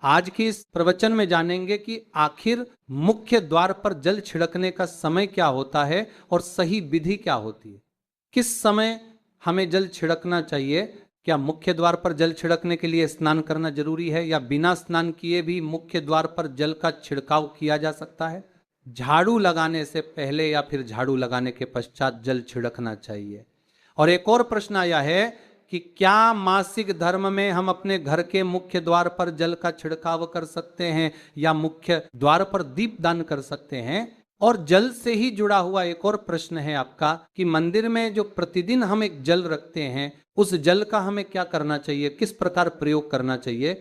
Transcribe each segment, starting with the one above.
आज के इस प्रवचन में जानेंगे कि आखिर मुख्य द्वार पर जल छिड़कने का समय क्या होता है और सही विधि क्या होती है। किस समय हमें जल छिड़कना चाहिए। क्या मुख्य द्वार पर जल छिड़कने के लिए स्नान करना जरूरी है या बिना स्नान किए भी मुख्य द्वार पर जल का छिड़काव किया जा सकता है। झाड़ू लगाने से पहले या फिर झाड़ू लगाने के पश्चात जल छिड़कना चाहिए। और एक और प्रश्न आया है कि क्या मासिक धर्म में हम अपने घर के मुख्य द्वार पर जल का छिड़काव कर सकते हैं या मुख्य द्वार पर दीप दान कर सकते हैं। और जल से ही जुड़ा हुआ एक और प्रश्न है आपका कि मंदिर में जो प्रतिदिन हम एक जल रखते हैं उस जल का हमें क्या करना चाहिए, किस प्रकार प्रयोग करना चाहिए।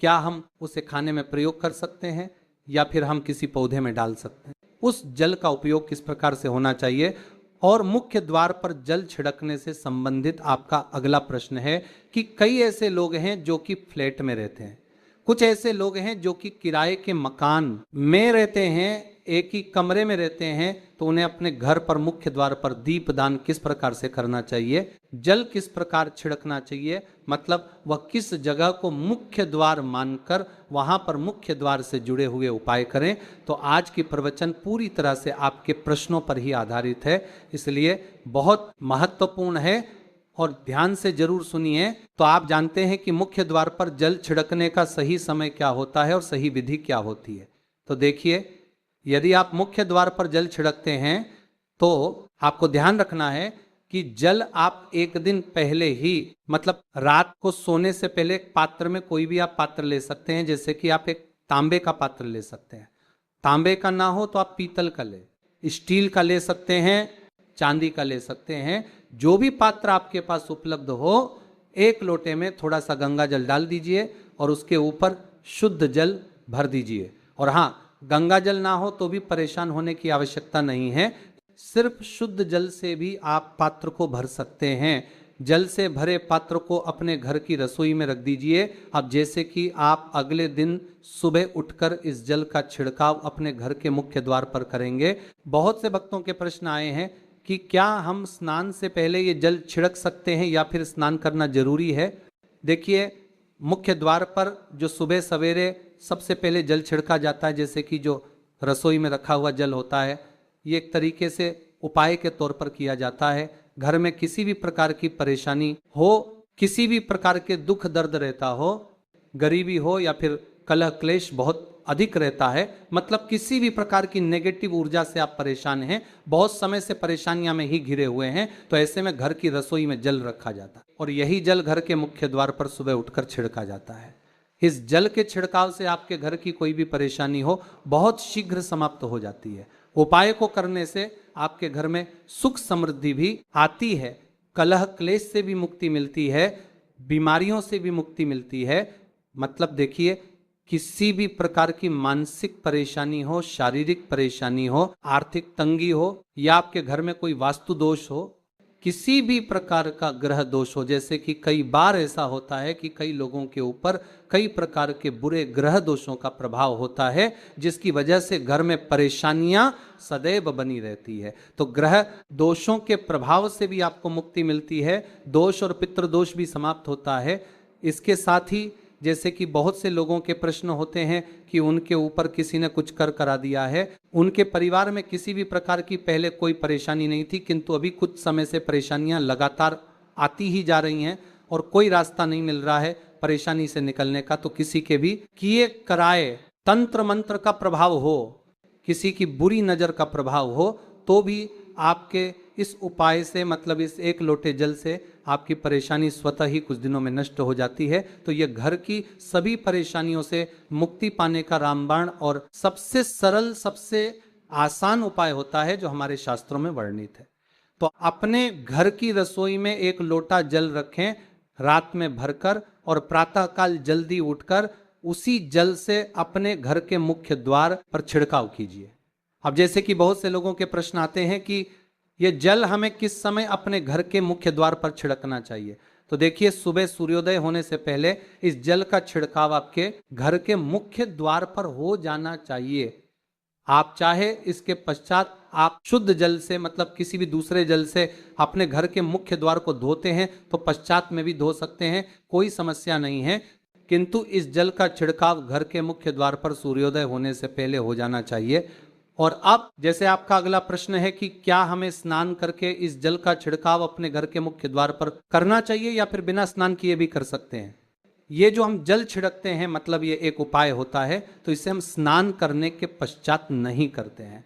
क्या हम उसे खाने में प्रयोग कर सकते हैं या फिर हम किसी पौधे में डाल सकते हैं। उस जल का उपयोग किस प्रकार से होना चाहिए। और मुख्य द्वार पर जल छिड़कने से संबंधित आपका अगला प्रश्न है कि कई ऐसे लोग हैं जो कि फ्लैट में रहते हैं, कुछ ऐसे लोग हैं जो कि किराए के मकान में रहते हैं, एक ही कमरे में रहते हैं, तो उन्हें अपने घर पर मुख्य द्वार पर दीप दान किस प्रकार से करना चाहिए, जल किस प्रकार छिड़कना चाहिए, मतलब वह किस जगह को मुख्य द्वार मानकर वहां पर मुख्य द्वार से जुड़े हुए उपाय करें। तो आज की प्रवचन पूरी तरह से आपके प्रश्नों पर ही आधारित है, इसलिए बहुत महत्वपूर्ण है और ध्यान से जरूर सुनिए। तो आप जानते हैं कि मुख्य द्वार पर जल छिड़कने का सही समय क्या होता है और सही विधि क्या होती है। तो देखिए, यदि आप मुख्य द्वार पर जल छिड़कते हैं तो आपको ध्यान रखना है कि जल आप एक दिन पहले ही, मतलब रात को सोने से पहले एक पात्र में, कोई भी आप पात्र ले सकते हैं, जैसे कि आप एक तांबे का पात्र ले सकते हैं। तांबे का ना हो तो आप पीतल का ले, स्टील का ले सकते हैं, चांदी का ले सकते हैं। जो भी पात्र आपके पास उपलब्ध हो, एक लोटे में थोड़ा सा गंगा जल डाल दीजिए और उसके ऊपर शुद्ध जल भर दीजिए। और हाँ, गंगा जल ना हो तो भी परेशान होने की आवश्यकता नहीं है, सिर्फ शुद्ध जल से भी आप पात्र को भर सकते हैं। जल से भरे पात्र को अपने घर की रसोई में रख दीजिए। अब जैसे कि आप अगले दिन सुबह उठकर इस जल का छिड़काव अपने घर के मुख्य द्वार पर करेंगे। बहुत से भक्तों के प्रश्न आए हैं कि क्या हम स्नान से पहले ये जल छिड़क सकते हैं या फिर स्नान करना जरूरी है। देखिए, मुख्य द्वार पर जो सुबह सवेरे सबसे पहले जल छिड़का जाता है, जैसे कि जो रसोई में रखा हुआ जल होता है, ये एक तरीके से उपाय के तौर पर किया जाता है। घर में किसी भी प्रकार की परेशानी हो, किसी भी प्रकार के दुख दर्द रहता हो, गरीबी हो या फिर कलह क्लेश बहुत अधिक रहता है, मतलब किसी भी प्रकार की नेगेटिव ऊर्जा से आप परेशान हैं, बहुत समय से परेशानियां में ही घिरे हुए हैं, तो ऐसे में घर की रसोई में जल रखा जाता है और यही जल घर के मुख्य द्वार पर सुबह उठकर छिड़का जाता है। इस जल के छिड़काव से आपके घर की कोई भी परेशानी हो बहुत शीघ्र समाप्त हो जाती है। उपाय को करने से आपके घर में सुख समृद्धि भी आती है, कलह क्लेश से भी मुक्ति मिलती है, बीमारियों से भी मुक्ति मिलती है। मतलब देखिए, किसी भी प्रकार की मानसिक परेशानी हो, शारीरिक परेशानी हो, आर्थिक तंगी हो या आपके घर में कोई वास्तु दोष हो, किसी भी प्रकार का ग्रह दोष हो, जैसे कि कई बार ऐसा होता है कि कई लोगों के ऊपर कई प्रकार के बुरे ग्रह दोषों का प्रभाव होता है, जिसकी वजह से घर में परेशानियां सदैव बनी रहती है। तो ग्रह दोषों के प्रभाव से भी आपको मुक्ति मिलती है, दोष और पितृदोष भी समाप्त होता है। इसके साथ ही जैसे कि बहुत से लोगों के प्रश्न होते हैं कि उनके ऊपर किसी ने कुछ कर करा दिया है, उनके परिवार में किसी भी प्रकार की पहले कोई परेशानी नहीं थी, किंतु अभी कुछ समय से परेशानियां लगातार आती ही जा रही हैं और कोई रास्ता नहीं मिल रहा है परेशानी से निकलने का। तो किसी के भी किए कराए तंत्र मंत्र का प्रभाव हो, किसी की बुरी नजर का प्रभाव हो, तो भी आपके इस उपाय से, मतलब इस एक लोटे जल से आपकी परेशानी स्वतः ही कुछ दिनों में नष्ट हो जाती है। तो यह घर की सभी परेशानियों से मुक्ति पाने का रामबाण और सबसे सरल, सबसे आसान उपाय होता है जो हमारे शास्त्रों में वर्णित है। तो अपने घर की रसोई में एक लोटा जल रखें रात में भरकर और प्रातःकाल जल्दी उठकर उसी जल से अपने घर के मुख्य द्वार पर छिड़काव कीजिए। अब जैसे कि बहुत से लोगों के प्रश्न आते हैं कि ये जल हमें किस समय अपने घर के मुख्य द्वार पर छिड़कना चाहिए। तो देखिए, सुबह सूर्योदय होने से पहले इस जल का छिड़काव आपके घर के मुख्य द्वार पर हो जाना चाहिए। आप चाहे इसके पश्चात आप शुद्ध जल से, मतलब किसी भी दूसरे जल से अपने घर के मुख्य द्वार को धोते हैं तो पश्चात में भी धो सकते हैं, कोई समस्या नहीं है। किंतु इस जल का छिड़काव घर के मुख्य द्वार पर सूर्योदय होने से पहले हो जाना चाहिए। और अब जैसे आपका अगला प्रश्न है कि क्या हमें स्नान करके इस जल का छिड़काव अपने घर के मुख्य द्वार पर करना चाहिए या फिर बिना स्नान किए भी कर सकते हैं। ये जो हम जल छिड़कते हैं मतलब ये एक उपाय होता है, तो इसे हम स्नान करने के पश्चात नहीं करते हैं।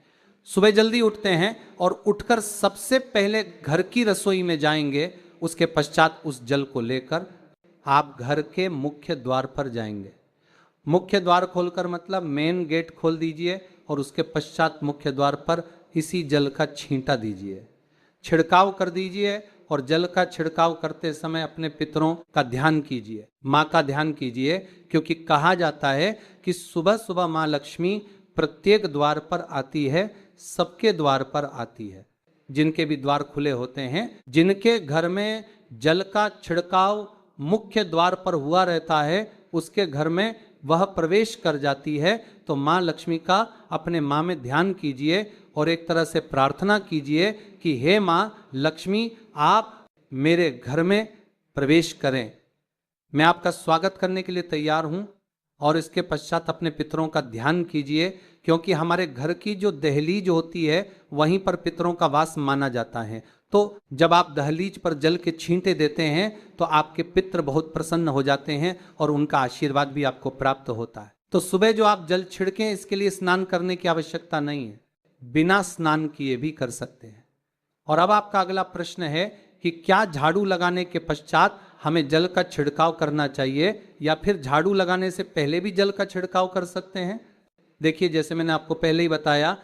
सुबह जल्दी उठते हैं और उठकर सबसे पहले घर की रसोई में जाएंगे, उसके पश्चात उस जल को लेकर आप घर के मुख्य द्वार पर जाएंगे। मुख्य द्वार खोलकर मतलब मेन गेट खोल दीजिए और उसके पश्चात मुख्य द्वार पर इसी जल का छींटा दीजिए, छिड़काव कर दीजिए। और जल का छिड़काव करते समय अपने पितरों का ध्यान कीजिए, माँ का ध्यान कीजिए, क्योंकि कहा जाता है कि सुबह सुबह माँ लक्ष्मी प्रत्येक द्वार पर आती है, सबके द्वार पर आती है। जिनके भी द्वार खुले होते हैं, जिनके घर में जल का छिड़काव मुख्य द्वार पर हुआ रहता है, उसके घर में वह प्रवेश कर जाती है। तो माँ लक्ष्मी का अपने माँ में ध्यान कीजिए और एक तरह से प्रार्थना कीजिए कि हे माँ लक्ष्मी, आप मेरे घर में प्रवेश करें, मैं आपका स्वागत करने के लिए तैयार हूँ। और इसके पश्चात अपने पितरों का ध्यान कीजिए, क्योंकि हमारे घर की जो दहलीज होती है वहीं पर पितरों का वास माना जाता है। तो जब आप दहलीज पर जल के छींटे देते हैं तो आपके पितर बहुत प्रसन्न हो जाते हैं और उनका आशीर्वाद भी आपको प्राप्त होता है। तो सुबह जो आप जल छिड़कें, इसके लिए स्नान करने की आवश्यकता नहीं है, बिना स्नान किए भी कर सकते हैं। और अब आपका अगला प्रश्न है कि क्या झाड़ू लगाने के पश्चात हमें जल का छिड़काव करना चाहिए या फिर झाड़ू लगाने से पहले भी जल का छिड़काव कर सकते हैं। देखिए, जैसे मैंने आपको पहले ही बताया,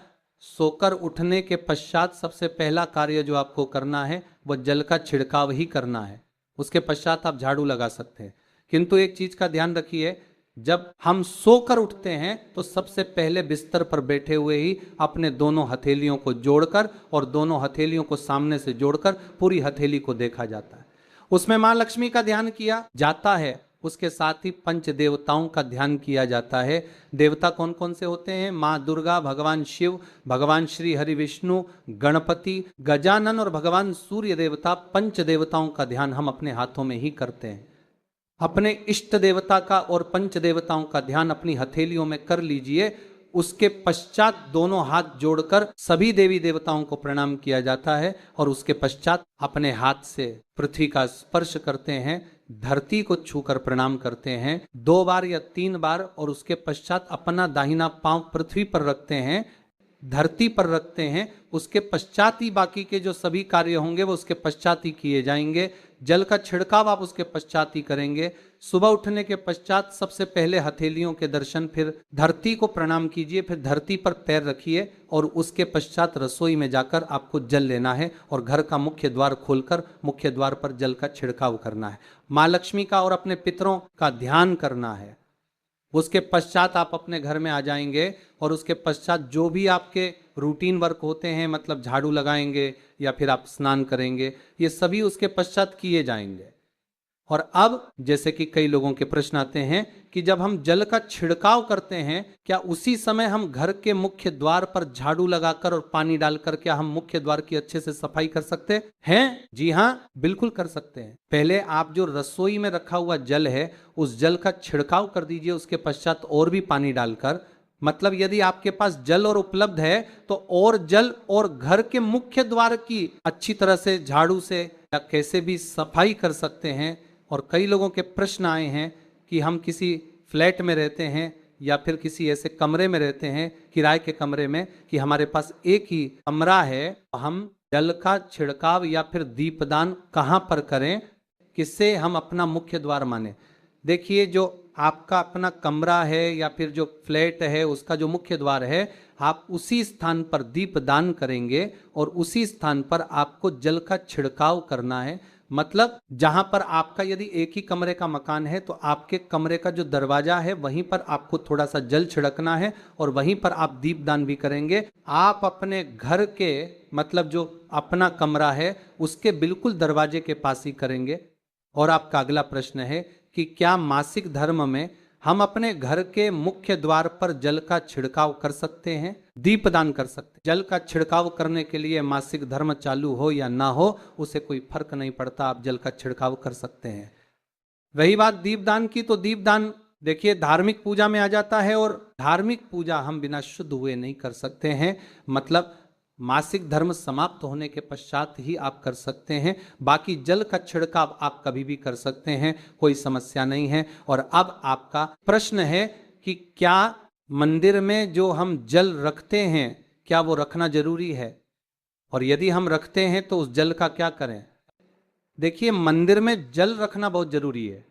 सोकर उठने के पश्चात सबसे पहला कार्य जो आपको करना है वह जल का छिड़काव ही करना है। उसके पश्चात आप झाड़ू लगा सकते हैं। किंतु एक चीज का ध्यान रखिए, जब हम सोकर उठते हैं तो सबसे पहले बिस्तर पर बैठे हुए ही अपने दोनों हथेलियों को जोड़कर और दोनों हथेलियों को सामने से जोड़कर पूरी हथेली को देखा जाता है। उसमें मां लक्ष्मी का ध्यान किया जाता है, उसके साथ ही पंच देवताओं का ध्यान किया जाता है। देवता कौन कौन से होते हैं? माँ दुर्गा, भगवान शिव, भगवान श्री हरि विष्णु, गणपति, गजानन और भगवान सूर्य देवता, पंच देवताओं का ध्यान हम अपने हाथों में ही करते हैं। अपने इष्ट देवता का और पंच देवताओं का ध्यान अपनी हथेलियों में कर लीजिए। उसके पश्चात दोनों हाथ जोड़कर सभी देवी देवताओं को प्रणाम किया जाता है और उसके पश्चात अपने हाथ से पृथ्वी का स्पर्श करते हैं, धरती को छूकर प्रणाम करते हैं 2 बार या 3 बार। और उसके पश्चात अपना दाहिना पांव पृथ्वी पर रखते हैं, धरती पर रखते हैं। उसके पश्चात ही बाकी के जो सभी कार्य होंगे वो उसके पश्चात ही किए जाएंगे। जल का छिड़काव आप उसके पश्चात ही करेंगे। सुबह उठने के पश्चात सबसे पहले हथेलियों के दर्शन, फिर धरती को प्रणाम कीजिए, फिर धरती पर पैर रखिए और उसके पश्चात रसोई में जाकर आपको जल लेना है और घर का मुख्य द्वार खोलकर मुख्य द्वार पर जल का छिड़काव करना है। माँ लक्ष्मी का और अपने पितरों का ध्यान करना है। उसके पश्चात आप अपने घर में आ जाएंगे और उसके पश्चात जो भी आपके रूटीन वर्क होते हैं, मतलब झाड़ू लगाएंगे या फिर आप स्नान करेंगे, ये सभी उसके पश्चात किए जाएंगे। और अब जैसे कि कई लोगों के प्रश्न आते हैं कि जब हम जल का छिड़काव करते हैं, क्या उसी समय हम घर के मुख्य द्वार पर झाड़ू लगाकर और पानी डालकर क्या हम मुख्य द्वार की अच्छे से सफाई कर सकते हैं? जी हाँ, बिल्कुल कर सकते हैं। पहले आप जो रसोई में रखा हुआ जल है उस जल का छिड़काव कर दीजिए, उसके पश्चात और भी पानी डालकर। मतलब यदि आपके पास जल और उपलब्ध है तो और जल और घर के मुख्य द्वार की अच्छी तरह से झाड़ू से या कैसे भी सफाई कर सकते हैं। और कई लोगों के प्रश्न आए हैं कि हम किसी फ्लैट में रहते हैं या फिर किसी ऐसे कमरे में रहते हैं, किराए के कमरे में, कि हमारे पास एक ही कमरा है, हम जल का छिड़काव या फिर दीपदान कहाँ पर करें, किससे हम अपना मुख्य द्वार माने। देखिए, जो आपका अपना कमरा है या फिर जो फ्लैट है उसका जो मुख्य द्वार है, आप उसी स्थान पर दीपदान करेंगे और उसी स्थान पर आपको जल का छिड़काव करना है। मतलब जहां पर आपका यदि एक ही कमरे का मकान है तो आपके कमरे का जो दरवाजा है वहीं पर आपको थोड़ा सा जल छिड़कना है और वहीं पर आप दीपदान भी करेंगे। आप अपने घर के, मतलब जो अपना कमरा है उसके बिल्कुल दरवाजे के पास ही करेंगे। और आपका अगला प्रश्न है कि क्या मासिक धर्म में हम अपने घर के मुख्य द्वार पर जल का छिड़काव कर सकते हैं, दीपदान कर सकते हैं? जल का छिड़काव करने के लिए मासिक धर्म चालू हो या ना हो, उसे कोई फर्क नहीं पड़ता, आप जल का छिड़काव कर सकते हैं। रही बात दीपदान की, तो दीपदान देखिए धार्मिक पूजा में आ जाता है, और धार्मिक पूजा हम बिना शुद्ध हुए नहीं कर सकते हैं। मतलब मासिक धर्म समाप्त होने के पश्चात ही आप कर सकते हैं। बाकी जल का छिड़काव आप कभी भी कर सकते हैं, कोई समस्या नहीं है। और अब आपका प्रश्न है कि क्या मंदिर में जो हम जल रखते हैं क्या वो रखना जरूरी है, और यदि हम रखते हैं तो उस जल का क्या करें। देखिए मंदिर में जल रखना बहुत जरूरी है।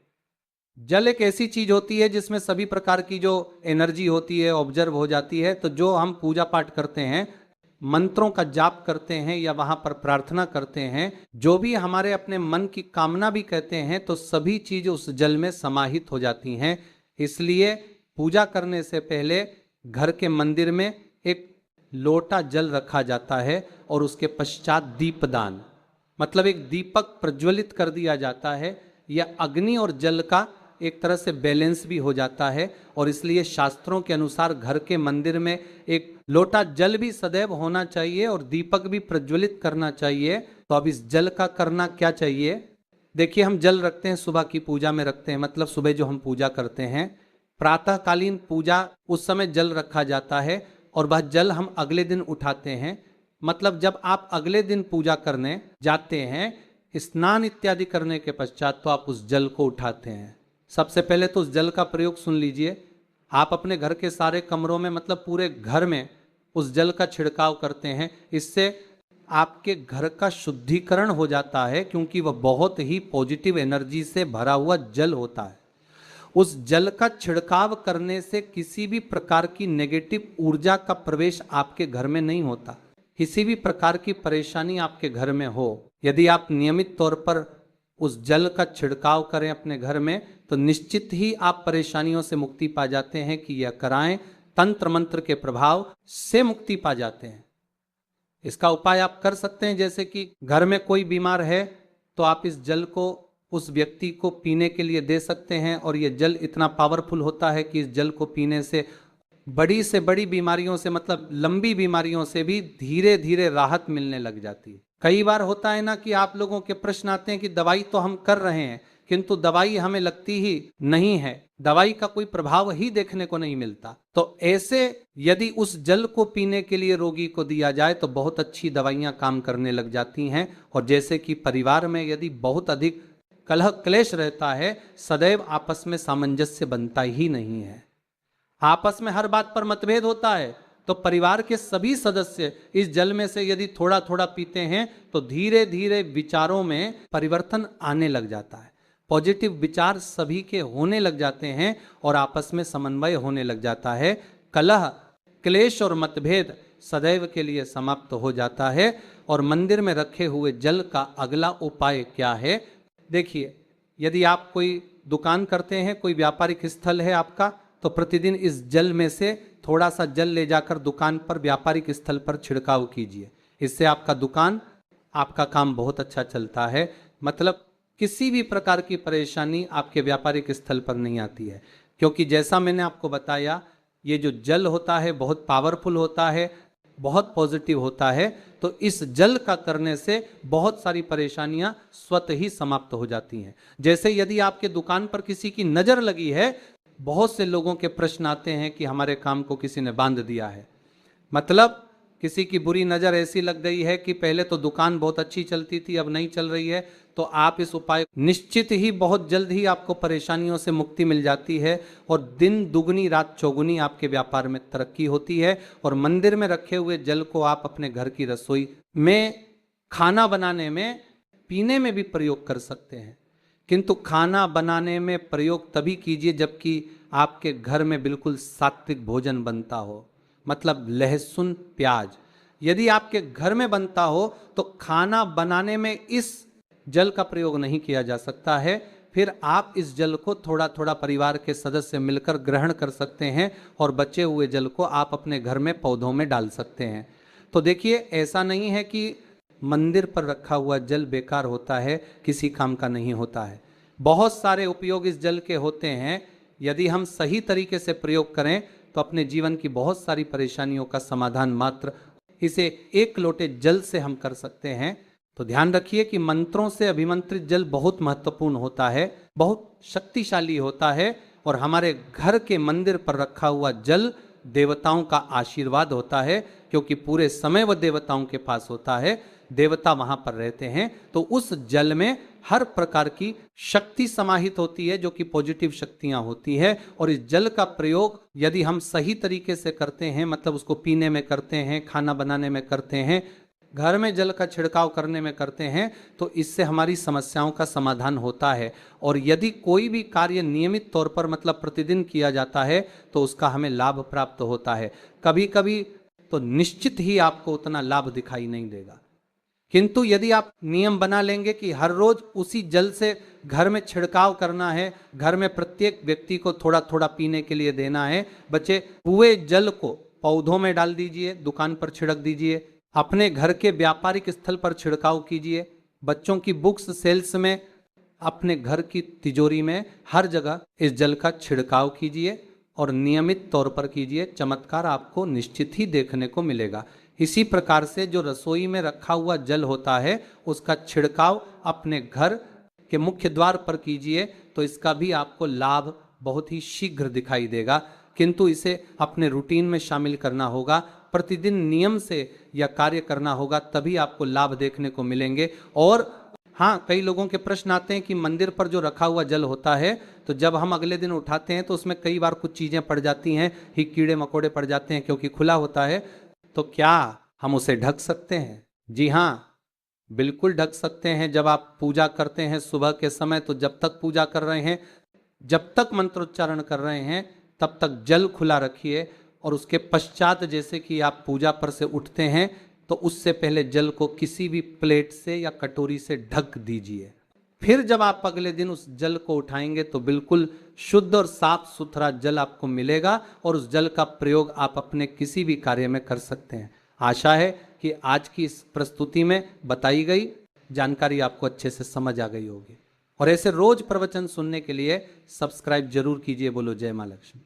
जल एक ऐसी चीज होती है जिसमें सभी प्रकार की जो एनर्जी होती है ऑब्जर्व हो जाती है। तो जो हम पूजा पाठ करते हैं, मंत्रों का जाप करते हैं या वहां पर प्रार्थना करते हैं, जो भी हमारे अपने मन की कामना भी कहते हैं, तो सभी चीज उस जल में समाहित हो जाती हैं। इसलिए पूजा करने से पहले घर के मंदिर में एक लोटा जल रखा जाता है, और उसके पश्चात दीपदान, मतलब एक दीपक प्रज्वलित कर दिया जाता है। यह अग्नि और जल का एक तरह से बैलेंस भी हो जाता है, और इसलिए शास्त्रों के अनुसार घर के मंदिर में एक लोटा जल भी सदैव होना चाहिए और दीपक भी प्रज्वलित करना चाहिए। तो अब इस जल का करना क्या चाहिए। देखिए हम जल रखते हैं, सुबह की पूजा में रखते हैं, मतलब सुबह जो हम पूजा करते हैं, प्रातःकालीन पूजा उस समय जल रखा जाता है, और वह जल हम अगले दिन उठाते हैं। मतलब जब आप अगले दिन पूजा करने जाते हैं, स्नान इत्यादि करने के पश्चात, तो आप उस जल को उठाते हैं। सबसे पहले तो उस जल का प्रयोग सुन लीजिए। आप अपने घर के सारे कमरों में, मतलब पूरे घर में उस जल का छिड़काव करते हैं। इससे आपके घर का शुद्धिकरण हो जाता है, क्योंकि वह बहुत ही पॉजिटिव एनर्जी से भरा हुआ जल होता है। उस जल का छिड़काव करने से किसी भी प्रकार की नेगेटिव ऊर्जा का प्रवेश आपके घर में नहीं होता। किसी भी प्रकार की परेशानी आपके घर में हो, यदि आप नियमित तौर पर उस जल का छिड़काव करें अपने घर में, तो निश्चित ही आप परेशानियों से मुक्ति पा जाते हैं कि यह कराएं। तंत्र मंत्र के प्रभाव से मुक्ति पा जाते हैं। इसका उपाय आप कर सकते हैं, जैसे कि घर में कोई बीमार है तो आप इस जल को उस व्यक्ति को पीने के लिए दे सकते हैं, और यह जल इतना पावरफुल होता है कि इस जल को पीने से बड़ी बीमारियों से, मतलब लंबी बीमारियों से भी धीरे धीरे राहत मिलने लग जाती है। कई बार होता है ना कि आप लोगों के प्रश्न आते हैं कि दवाई तो हम कर रहे हैं, किंतु दवाई हमें लगती ही नहीं है, दवाई का कोई प्रभाव ही देखने को नहीं मिलता। तो ऐसे यदि उस जल को पीने के लिए रोगी को दिया जाए तो बहुत अच्छी दवाइयां काम करने लग जाती हैं। और जैसे कि परिवार में यदि बहुत अधिक कलह क्लेश रहता है, सदैव आपस में सामंजस्य बनता ही नहीं है, आपस में हर बात पर मतभेद होता है, तो परिवार के सभी सदस्य इस जल में से यदि थोड़ा थोड़ा पीते हैं तो धीरे धीरे विचारों में परिवर्तन आने लग जाता है। पॉजिटिव विचार सभी के होने लग जाते हैं और आपस में समन्वय होने लग जाता है। कलह क्लेश और मतभेद सदैव के लिए समाप्त हो जाता है। और मंदिर में रखे हुए जल का अगला उपाय क्या है। देखिए, यदि आप कोई दुकान करते हैं, कोई व्यापारिक स्थल है आपका, तो प्रतिदिन इस जल में से थोड़ा सा जल ले जाकर दुकान पर, व्यापारिक स्थल पर छिड़काव कीजिए। इससे आपका दुकान, आपका काम बहुत अच्छा चलता है। मतलब किसी भी प्रकार की परेशानी आपके व्यापारिक स्थल पर नहीं आती है, क्योंकि जैसा मैंने आपको बताया, ये जो जल होता है बहुत पावरफुल होता है, बहुत पॉजिटिव होता है। तो इस जल का करने से बहुत सारी परेशानियां स्वतः ही समाप्त हो जाती हैं। जैसे यदि आपके दुकान पर किसी की नजर लगी है, बहुत से लोगों के प्रश्न आते हैं कि हमारे काम को किसी ने बांध दिया है, मतलब किसी की बुरी नजर ऐसी लग गई है कि पहले तो दुकान बहुत अच्छी चलती थी, अब नहीं चल रही है। तो आप इस उपाय, निश्चित ही बहुत जल्द ही आपको परेशानियों से मुक्ति मिल जाती है और दिन दुगनी रात चौगुनी आपके व्यापार में तरक्की होती है। और मंदिर में रखे हुए जल को आप अपने घर की रसोई में, खाना बनाने में, पीने में भी प्रयोग कर सकते हैं। किंतु खाना बनाने में प्रयोग तभी कीजिए जबकि आपके घर में बिल्कुल सात्विक भोजन बनता हो, मतलब लहसुन प्याज यदि आपके घर में बनता हो तो खाना बनाने में इस जल का प्रयोग नहीं किया जा सकता है। फिर आप इस जल को थोड़ा थोड़ा परिवार के सदस्य मिलकर ग्रहण कर सकते हैं और बचे हुए जल को आप अपने घर में पौधों में डाल सकते हैं। तो देखिए, ऐसा नहीं है कि मंदिर पर रखा हुआ जल बेकार होता है, किसी काम का नहीं होता है। बहुत सारे उपयोग इस जल के होते हैं। यदि हम सही तरीके से प्रयोग करें तो अपने जीवन की बहुत सारी परेशानियों का समाधान मात्र इसे एक लोटे जल से हम कर सकते हैं। तो ध्यान रखिए कि मंत्रों से अभिमंत्रित जल बहुत महत्वपूर्ण होता है, बहुत शक्तिशाली होता है और हमारे घर के मंदिर पर रखा हुआ जल देवताओं का आशीर्वाद होता है, क्योंकि पूरे समय वह देवताओं के पास होता है, देवता वहां पर रहते हैं। तो उस जल में हर प्रकार की शक्ति समाहित होती है, जो कि पॉजिटिव शक्तियां होती है। और इस जल का प्रयोग यदि हम सही तरीके से करते हैं, मतलब उसको पीने में करते हैं, खाना बनाने में करते हैं, घर में जल का छिड़काव करने में करते हैं, तो इससे हमारी समस्याओं का समाधान होता है। और यदि कोई भी कार्य नियमित तौर पर मतलब प्रतिदिन किया जाता है तो उसका हमें लाभ प्राप्त होता है। कभी कभी तो निश्चित ही आपको उतना लाभ दिखाई नहीं देगा, किंतु यदि आप नियम बना लेंगे कि हर रोज उसी जल से घर में छिड़काव करना है, घर में प्रत्येक व्यक्ति को थोड़ा थोड़ा पीने के लिए देना है, बचे हुए जल को पौधों में डाल दीजिए, दुकान पर छिड़क दीजिए, अपने घर के व्यापारिक स्थल पर छिड़काव कीजिए, बच्चों की बुक्स सेल्स में, अपने घर की तिजोरी में, हर जगह इस जल का छिड़काव कीजिए और नियमित तौर पर कीजिए। चमत्कार आपको निश्चित ही देखने को मिलेगा। इसी प्रकार से जो रसोई में रखा हुआ जल होता है उसका छिड़काव अपने घर के मुख्य द्वार पर कीजिए, तो इसका भी आपको लाभ बहुत ही शीघ्र दिखाई देगा। किंतु इसे अपने रूटीन में शामिल करना होगा, प्रतिदिन नियम से यह कार्य करना होगा, तभी आपको लाभ देखने को मिलेंगे। और हाँ, कई लोगों के प्रश्न आते हैं कि मंदिर पर जो रखा हुआ जल होता है, तो जब हम अगले दिन उठाते हैं तो उसमें कई बार कुछ चीजें पड़ जाती हैं, ही कीड़े मकोड़े पड़ जाते हैं क्योंकि खुला होता है। तो क्या हम उसे ढक सकते हैं? जी हाँ, बिल्कुल ढक सकते हैं। जब आप पूजा करते हैं सुबह के समय, तो जब तक पूजा कर रहे हैं, जब तक मंत्रोच्चारण कर रहे हैं, तब तक जल खुला रखिए। और उसके पश्चात जैसे कि आप पूजा पर से उठते हैं, तो उससे पहले जल को किसी भी प्लेट से या कटोरी से ढक दीजिए। फिर जब आप अगले दिन उस जल को उठाएंगे तो बिल्कुल शुद्ध और साफ सुथरा जल आपको मिलेगा और उस जल का प्रयोग आप अपने किसी भी कार्य में कर सकते हैं। आशा है कि आज की इस प्रस्तुति में बताई गई जानकारी आपको अच्छे से समझ आ गई होगी। और ऐसे रोज प्रवचन सुनने के लिए सब्सक्राइब जरूर कीजिए। बोलो जय मां लक्ष्मी।